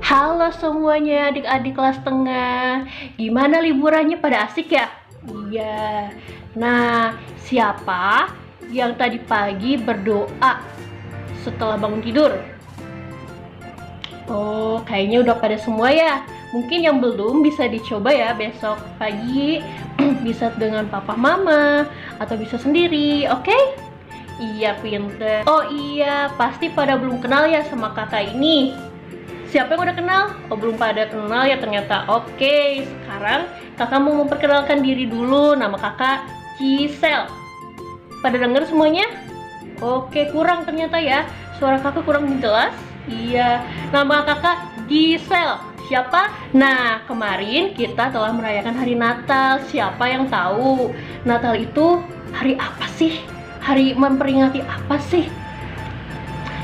Halo semuanya adik-adik kelas tengah. Gimana liburannya, pada asik ya? Iya. Nah, siapa yang tadi pagi berdoa setelah bangun tidur? Oh, kayaknya udah pada semua ya. Mungkin yang belum bisa dicoba ya besok pagi. Bisa dengan papa mama atau bisa sendiri, oke? Iya, pinter. Oh iya, pasti pada belum kenal ya sama kakak ini. Siapa yang udah kenal? Oh, belum pada kenal ya ternyata. Oke, sekarang kakak mau memperkenalkan diri dulu. Nama kakak Gisel. Pada denger semuanya? Oke, kurang ternyata ya. Suara kakak kurang jelas. Iya, nama kakak Gisel. Siapa? Nah, kemarin kita telah merayakan hari Natal. Siapa yang tahu Natal itu hari apa sih? Hari memperingati apa sih?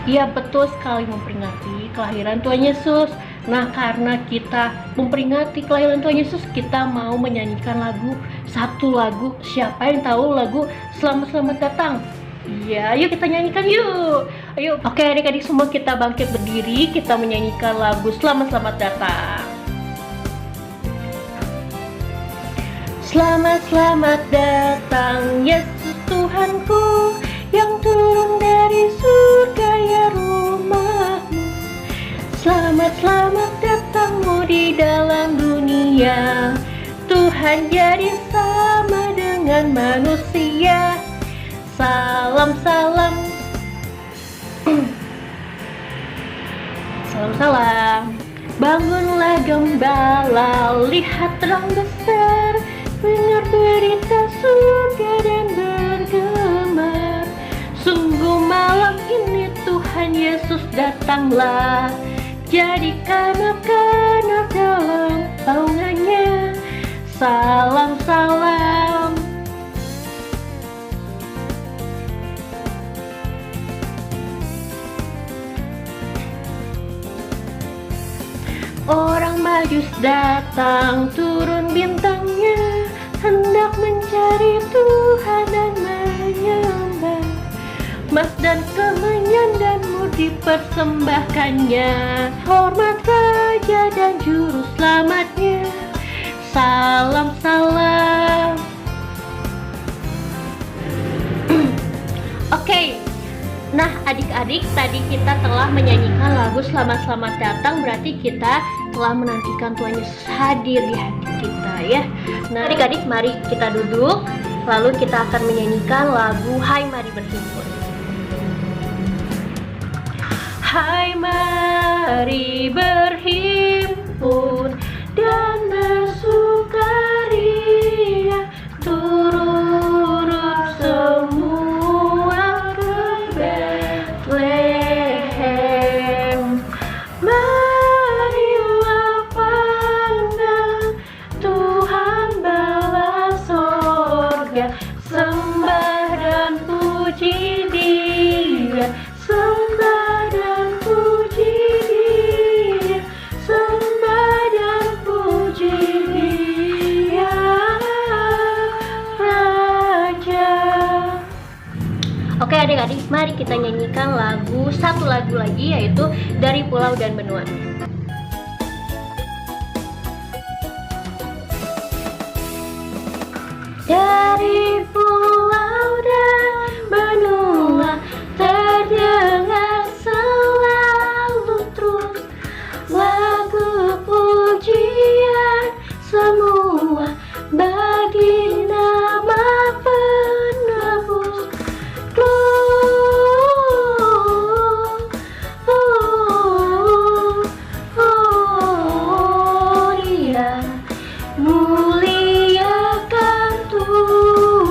Iya, betul sekali, memperingati kelahiran Tuhan Yesus. Nah, karena kita memperingati kelahiran Tuhan Yesus, kita mau menyanyikan satu lagu. Siapa yang tahu lagu Selamat Datang? Iya, yuk kita nyanyikan yuk. Ayo, oke adik-adik semua, kita bangkit berdiri, kita menyanyikan lagu Selamat Datang. Selamat datang Yesus Tuhanku, yang turun dari surga ya rumahmu. Selamat datangmu di dalam dunia. Tuhan jadi sama dengan manusia. Salam salam Bangunlah gembala, lihat terang besar, dengar berita surga dan bergema. Sungguh malam ini Tuhan Yesus datanglah, jadikan anak dalam naungannya. Salam Orang Majus datang, turun bintangnya, hendak mencari Tuhan dan menyembah. Emas dan kemenyan dan mur dipersembahkannya, hormat Raja dan Juru Selamatnya. Salam Oke. Nah, adik-adik, tadi kita telah menyanyikan lagu Selamat Datang, berarti kita telah menantikan Tuhan Yesus hadir di hati kita ya. Nah, adik-adik, mari kita duduk, lalu kita akan menyanyikan lagu Hai Mari Berhimpun. Hai mari berhimpun dan bersukaria, turun semua ke Betlehem. Marilah pandang Tuhan bala sorga, sembah dan puji Dia, sembah dan puji Dia, sembah dan puji Dia, Raja. Oke adik-adik, mari kita nyanyikan satu lagu lagi, yaitu Dari Pulau dan Benua. Dari pulau dan benua terdengar selalu terus lagu pujian semua bagi nama penebus. Gloria, muliakan Tuhan.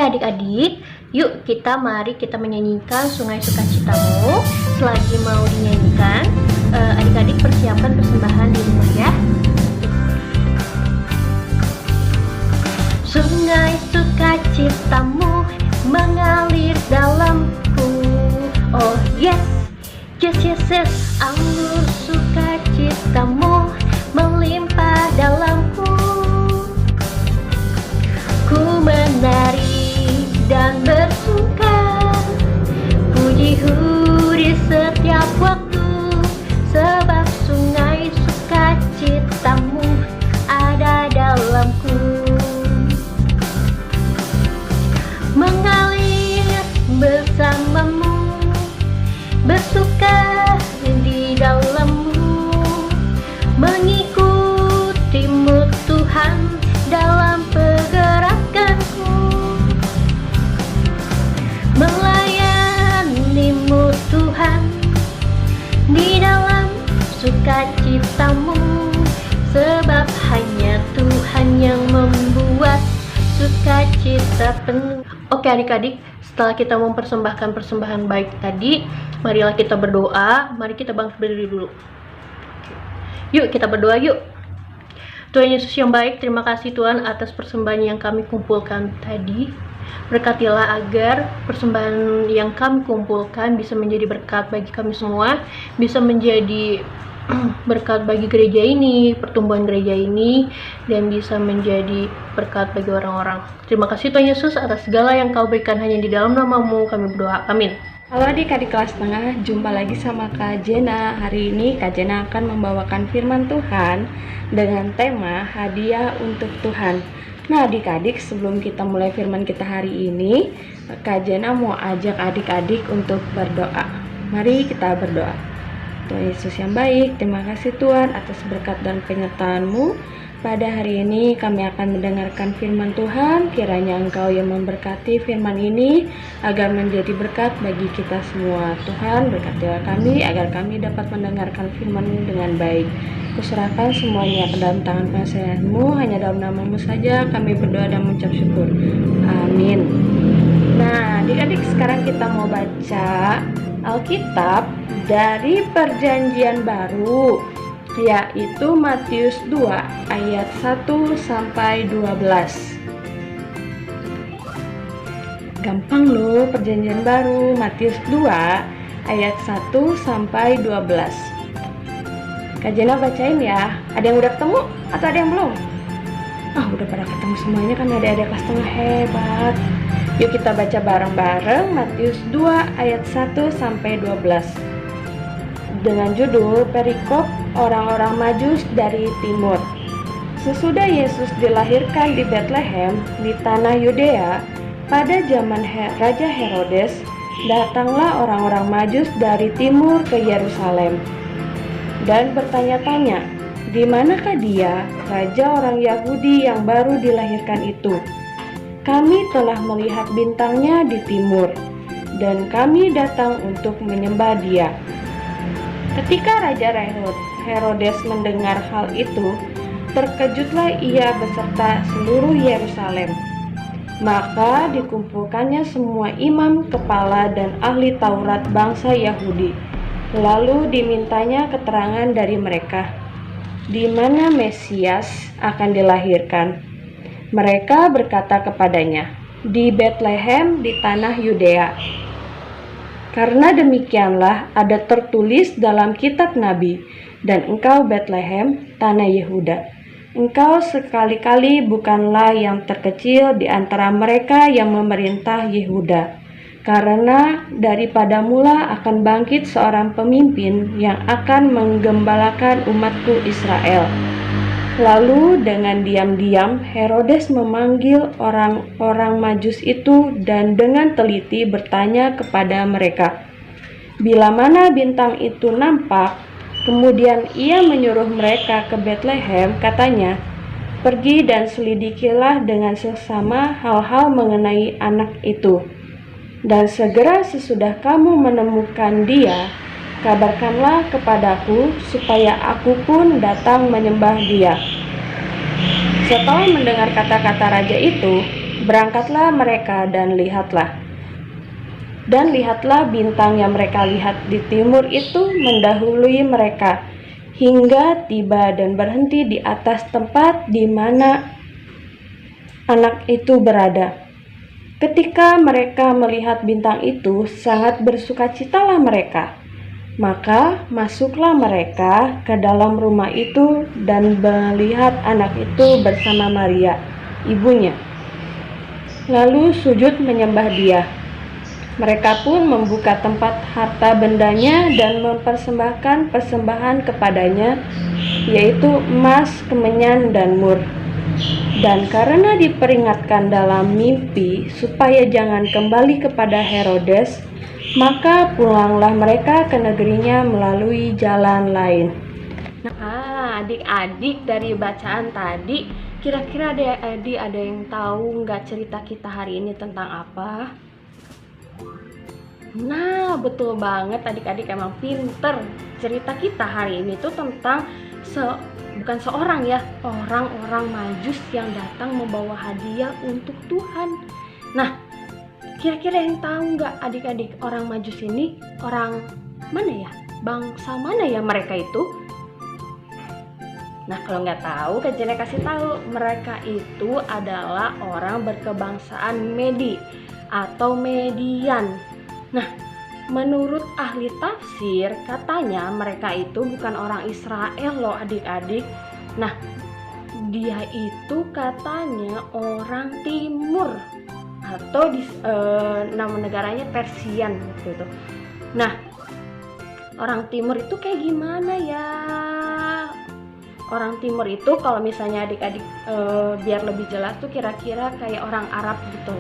adik-adik, yuk mari kita menyanyikan Sungai Sukacitamu. Selagi mau dinyanyikan, adik-adik persiapkan persembahan di rumah ya. Sungai Sukacitamu mengalir dalamku. Oh yes, yes, yes, yes. Alur sukacitamu melimpah dalamku. Ku menari dan bersuka, puji-hu di setiap waktu, sebab sungai sukacitamu ada dalamku. Mengalir bersamamu, bersuka di dalammu, mengikutimu Tuhan dalam pergerakanku, melayanimu Tuhan di dalam sukacitamu, sebab hanya Tuhan yang membuat sukacita penuh. Oke adik-adik, setelah kita mempersembahkan persembahan baik tadi, marilah kita berdoa. Mari kita bangkit berdiri dulu. Yuk kita berdoa yuk. Tuhan Yesus yang baik, terima kasih Tuhan atas persembahan yang kami kumpulkan tadi. Berkatilah agar persembahan yang kami kumpulkan bisa menjadi berkat bagi kami semua, bisa menjadi berkat bagi gereja ini, pertumbuhan gereja ini, dan bisa menjadi berkat bagi orang-orang. Terima kasih Tuhan Yesus atas segala yang Kau berikan hanya di dalam nama-Mu kami berdoa. Amin. Halo adik-adik kelas tengah, jumpa lagi sama Kak Jena. Hari ini Kak Jena akan membawakan firman Tuhan dengan tema hadiah untuk Tuhan. Nah adik-adik, sebelum kita mulai firman kita hari ini, Kak Jena mau ajak adik-adik untuk berdoa. Mari kita berdoa. Tuhan Yesus yang baik, terima kasih Tuhan atas berkat dan penyertaan-Mu. Pada hari ini kami akan mendengarkan firman Tuhan. Kiranya Engkau yang memberkati firman ini agar menjadi berkat bagi kita semua. Tuhan, berkatilah kami agar kami dapat mendengarkan firman ini dengan baik. Kuserahkan semuanya ke dalam tangan penasihat-Mu. Hanya dalam nama-Mu saja kami berdoa dan mengucap syukur. Amin. Nah, adik-adik, sekarang kita mau baca Alkitab dari Perjanjian Baru, yaitu Matius 2 ayat 1 sampai 12. Gampang loh, Perjanjian Baru Matius 2 ayat 1 sampai 12. Kak Jena bacain ya. Ada yang udah ketemu atau ada yang belum? Udah pada ketemu semuanya kan, ada kelas tengah hebat. Yuk kita baca bareng-bareng Matius 2 ayat 1 sampai 12. Dengan judul perikop orang-orang Majus dari timur. Sesudah Yesus dilahirkan di Betlehem di tanah Yudea pada zaman Raja Herodes, datanglah orang-orang Majus dari timur ke Yerusalem dan bertanya-tanya, di manakah dia, raja orang Yahudi yang baru dilahirkan itu? Kami telah melihat bintangnya di timur dan kami datang untuk menyembah dia. Ketika Raja Herodes mendengar hal itu, terkejutlah ia beserta seluruh Yerusalem. Maka dikumpulkannya semua imam kepala dan ahli Taurat bangsa Yahudi. Lalu dimintanya keterangan dari mereka, di mana Mesias akan dilahirkan. Mereka berkata kepadanya, di Betlehem di tanah Yudea. Karena demikianlah ada tertulis dalam kitab Nabi, dan engkau Betlehem, tanah Yehuda, engkau sekali-kali bukanlah yang terkecil di antara mereka yang memerintah Yehuda, karena daripada mula akan bangkit seorang pemimpin yang akan menggembalakan umatku Israel. Lalu dengan diam-diam Herodes memanggil orang-orang Majus itu dan dengan teliti bertanya kepada mereka, bila mana bintang itu nampak. Kemudian ia menyuruh mereka ke Betlehem, katanya, pergi dan selidikilah dengan seksama hal-hal mengenai anak itu. Dan segera sesudah kamu menemukan dia, kabarkanlah kepadaku supaya aku pun datang menyembah dia. Setelah mendengar kata-kata raja itu, Berangkatlah mereka dan lihatlah. Dan lihatlah bintang yang mereka lihat di timur itu mendahului mereka, hingga tiba dan berhenti di atas tempat di mana anak itu berada. Ketika mereka melihat bintang itu, sangat bersukacitalah mereka. Maka masuklah mereka ke dalam rumah itu dan melihat anak itu bersama Maria, ibunya. Lalu sujud menyembah dia. Mereka pun membuka tempat harta bendanya dan mempersembahkan persembahan kepadanya, yaitu emas, kemenyan, dan mur. Dan karena diperingatkan dalam mimpi supaya jangan kembali kepada Herodes, maka pulanglah mereka ke negerinya melalui jalan lain. Nah, adik-adik dari bacaan tadi, kira-kira adik-adik ada yang tahu nggak cerita kita hari ini tentang apa? Nah, betul banget, adik-adik emang pinter. Cerita kita hari ini tuh tentang bukan seorang ya, orang-orang Majus yang datang membawa hadiah untuk Tuhan. Nah, kira-kira yang tahu nggak adik-adik, orang Majus ini orang mana ya? Bangsa mana ya mereka itu? Nah, kalau nggak tahu, Kak Jana kasih tahu. Mereka itu adalah orang berkebangsaan Medi atau Median. Nah, menurut ahli tafsir, katanya mereka itu bukan orang Israel loh adik-adik. Nah, dia itu katanya orang Timur atau nama negaranya Persian gitu. Nah, orang Timur itu kayak gimana ya? Orang Timur itu kalau misalnya adik-adik biar lebih jelas tuh kira-kira kayak orang Arab gitu.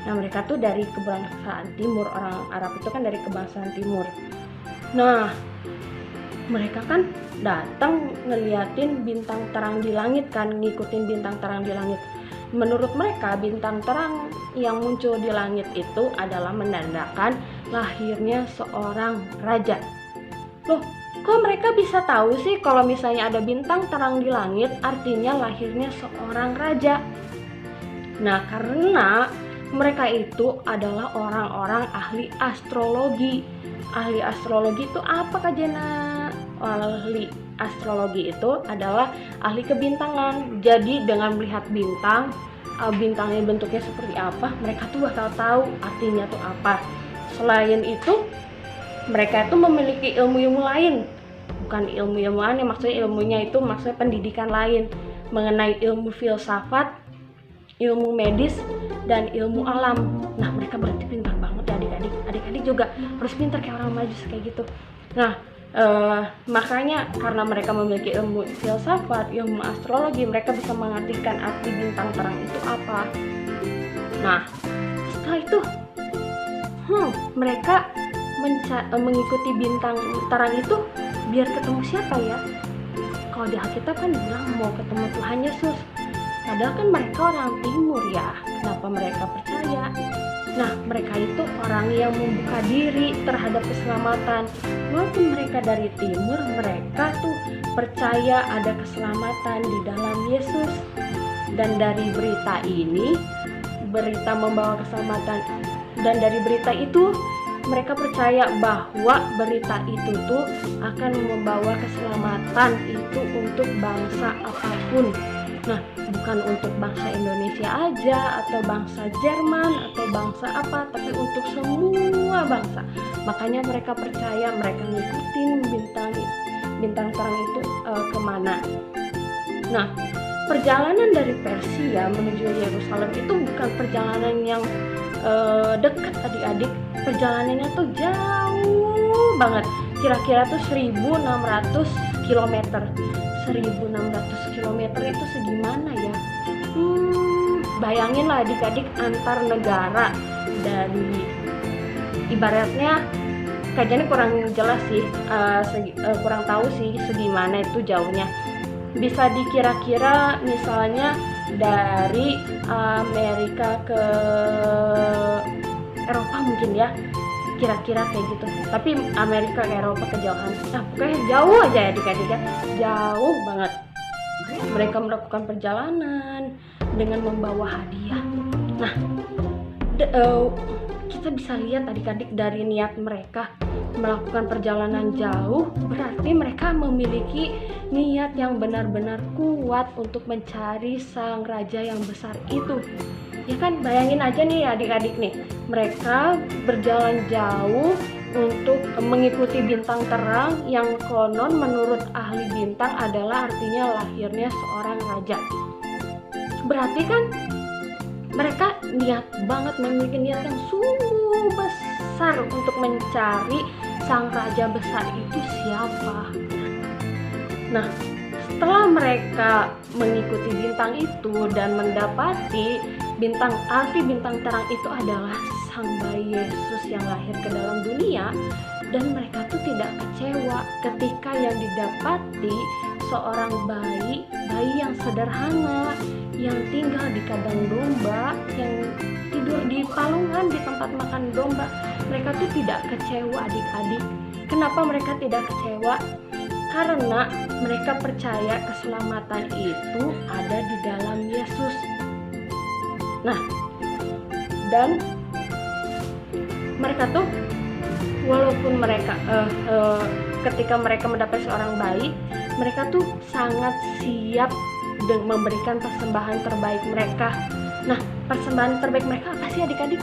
Nah, mereka tuh dari kebangsaan Timur, orang Arab itu kan dari kebangsaan Timur. Nah, mereka kan datang ngeliatin bintang terang di langit kan, ngikutin bintang terang di langit. Menurut mereka, bintang terang yang muncul di langit itu adalah menandakan lahirnya seorang raja. Loh, kok mereka bisa tahu sih kalau misalnya ada bintang terang di langit artinya lahirnya seorang raja? Nah, karena mereka itu adalah orang-orang ahli astrologi. Ahli astrologi itu apa, Kak Jena? Ahli astrologi itu adalah ahli kebintangan. Jadi dengan melihat bintang, bintangnya bentuknya seperti apa, mereka tuh bakal tahu artinya tuh apa. Selain itu, mereka itu memiliki ilmu-ilmu lain. Bukan ilmu-ilmu aneh, maksudnya ilmunya itu maksudnya pendidikan lain mengenai ilmu filsafat, ilmu medis, dan ilmu alam. Nah, mereka berarti pintar banget ya adik-adik. Adik-adik juga harus pintar kayak orang Majus kayak gitu. Nah, makanya karena mereka memiliki ilmu filsafat, ilmu astrologi, mereka bisa mengartikan arti bintang terang itu apa. Nah, setelah itu mereka mengikuti bintang terang itu biar ketemu siapa ya? Kalau di Alkitab kan bilang mau ketemu Tuhan Yesus. Padahal kan mereka orang Timur ya, kenapa mereka percaya? Nah, mereka itu orang yang membuka diri terhadap keselamatan. Walaupun mereka dari Timur, mereka tuh percaya ada keselamatan di dalam Yesus. Dan dari berita ini, berita membawa keselamatan, dan dari berita itu, mereka percaya bahwa berita itu tuh akan membawa keselamatan itu untuk bangsa apapun. Nah, bukan untuk bangsa Indonesia aja, atau bangsa Jerman, atau bangsa apa, tapi untuk semua bangsa. Makanya mereka percaya, mereka ngikutin bintang terang itu kemana. Nah, perjalanan dari Persia menuju Yerusalem itu bukan perjalanan yang dekat adik-adik. Perjalanannya tuh jauh banget. Kira-kira tuh 1600 km. 1600 km itu segimana ya? Bayangin lah adik-adik, antar negara. Dari ibaratnya kajiannya kurang jelas sih, kurang tahu sih segimana itu jauhnya. Bisa dikira-kira misalnya dari Amerika ke Eropa mungkin ya, kira-kira kayak gitu. Tapi Amerika ke Eropa kejauhan, nah pokoknya jauh aja ya adik-adik, jauh banget. Mereka melakukan perjalanan dengan membawa hadiah. Nah, kita bisa lihat adik-adik dari niat mereka melakukan perjalanan jauh, berarti mereka memiliki niat yang benar-benar kuat untuk mencari sang raja yang besar itu. Ya kan, bayangin aja nih adik-adik nih, mereka berjalan jauh untuk mengikuti bintang terang yang konon menurut ahli bintang adalah artinya lahirnya seorang raja. Berarti kan mereka niat banget, memiliki niat yang sungguh besar untuk mencari sang raja besar itu siapa. Nah, setelah mereka mengikuti bintang itu dan mendapati arti bintang terang itu adalah sang bayi Yesus yang lahir ke dalam dunia, dan mereka tuh tidak kecewa ketika yang didapati seorang bayi yang sederhana, yang tinggal di kandang domba, yang tidur di palungan di tempat makan domba. Mereka tuh tidak kecewa adik-adik. Kenapa mereka tidak kecewa? Karena mereka percaya keselamatan itu ada di dalam Yesus. Nah, dan mereka tuh walaupun mereka ketika mereka mendapat seorang bayi, mereka tuh sangat siap memberikan persembahan terbaik mereka. Nah, persembahan terbaik mereka apa sih adik-adik?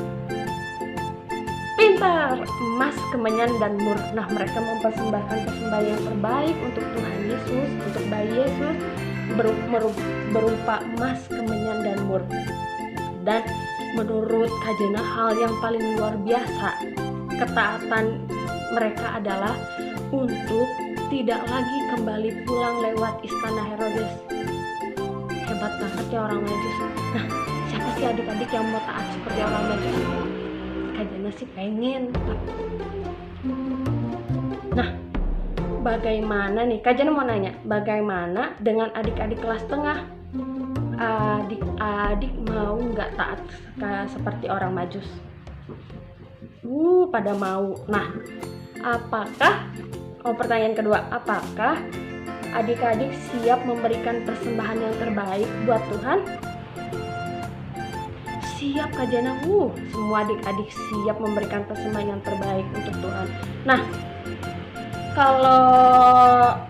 Pintar, emas, kemenyan, dan mur. Nah, mereka mempersembahkan persembahan yang terbaik untuk Tuhan Yesus, untuk bayi Yesus, berupa emas, kemenyan, dan mur. Dan menurut Kajena, hal yang paling luar biasa ketaatan mereka adalah untuk tidak lagi kembali pulang lewat istana Herodes. Hebat banget ya orang Majus. Nah, siapa sih adik-adik yang mau taat seperti orang Majus? Kajena sih pengen. Nah, bagaimana nih? Kajena mau nanya, bagaimana dengan adik-adik kelas tengah? Adik-adik mau nggak taat seperti orang Majus? Pada mau. Nah, pertanyaan kedua, apakah adik-adik siap memberikan persembahan yang terbaik buat Tuhan? Siap Kajana. Semua adik-adik siap memberikan persembahan yang terbaik untuk Tuhan. Nah, kalau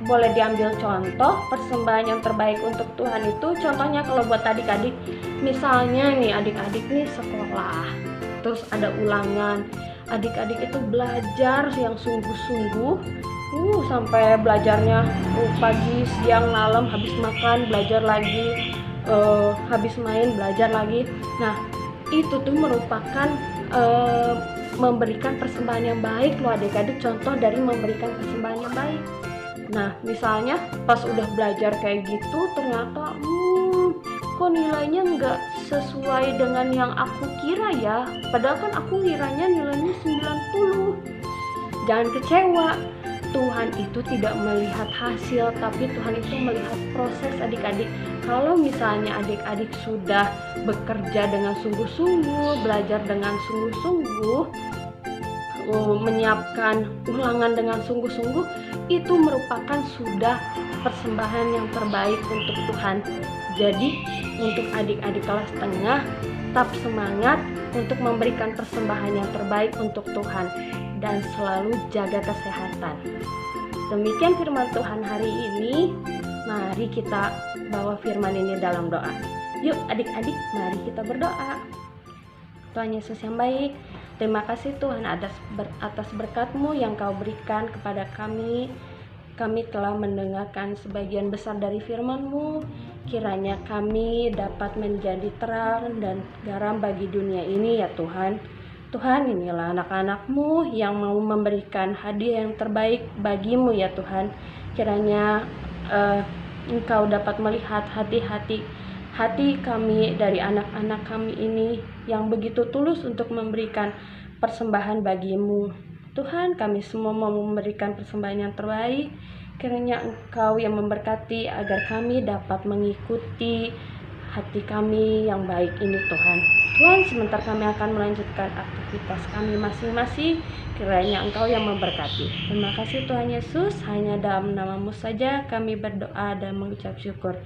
boleh diambil contoh persembahan yang terbaik untuk Tuhan itu, contohnya kalau buat adik-adik, misalnya nih adik-adik nih sekolah, terus ada ulangan, adik-adik itu belajar yang sungguh-sungguh, sampai belajarnya pagi, siang, malam, habis makan belajar lagi, habis main belajar lagi. Nah, itu tuh merupakan memberikan persembahan yang baik loh adik-adik, contoh dari memberikan persembahan yang baik. Nah, misalnya pas udah belajar kayak gitu ternyata kok nilainya nggak sesuai dengan yang aku kira ya, padahal kan aku ngiranya nilainya 90. Jangan kecewa, Tuhan itu tidak melihat hasil, tapi Tuhan itu melihat proses adik-adik. Kalau misalnya adik-adik sudah bekerja dengan sungguh-sungguh, belajar dengan sungguh-sungguh, menyiapkan ulangan dengan sungguh-sungguh, itu merupakan sudah persembahan yang terbaik untuk Tuhan. Jadi untuk adik-adik kelas tengah, tetap semangat untuk memberikan persembahan yang terbaik untuk Tuhan dan selalu jaga kesehatan. Demikian firman Tuhan hari ini. Mari kita bawa firman ini dalam doa. Yuk adik-adik, mari kita berdoa. Tuhan Yesus yang baik, terima kasih Tuhan atas berkat-Mu yang Kau berikan kepada kami. Kami telah mendengarkan sebagian besar dari firman-Mu. Kiranya kami dapat menjadi terang dan garam bagi dunia ini ya Tuhan. Tuhan, inilah anak-anak-Mu yang mau memberikan hadiah yang terbaik bagi-Mu ya Tuhan. Kiranya Engkau dapat melihat hati kami dari anak-anak kami ini yang begitu tulus untuk memberikan persembahan bagi-Mu. Tuhan, kami semua mau memberikan persembahan yang terbaik. Kiranya Engkau yang memberkati agar kami dapat mengikuti hati kami yang baik ini Tuhan. Tuhan, sebentar kami akan melanjutkan aktivitas kami masing-masing. Kiranya Engkau yang memberkati. Terima kasih Tuhan Yesus, hanya dalam nama-Mu saja kami berdoa dan mengucap syukur.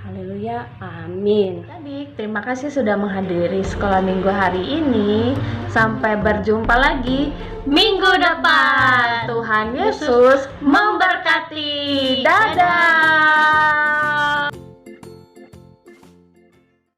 Haleluya, amin. Adik, terima kasih sudah menghadiri sekolah minggu hari ini. Sampai berjumpa lagi minggu depan. Tuhan Yesus memberkati. Dadah.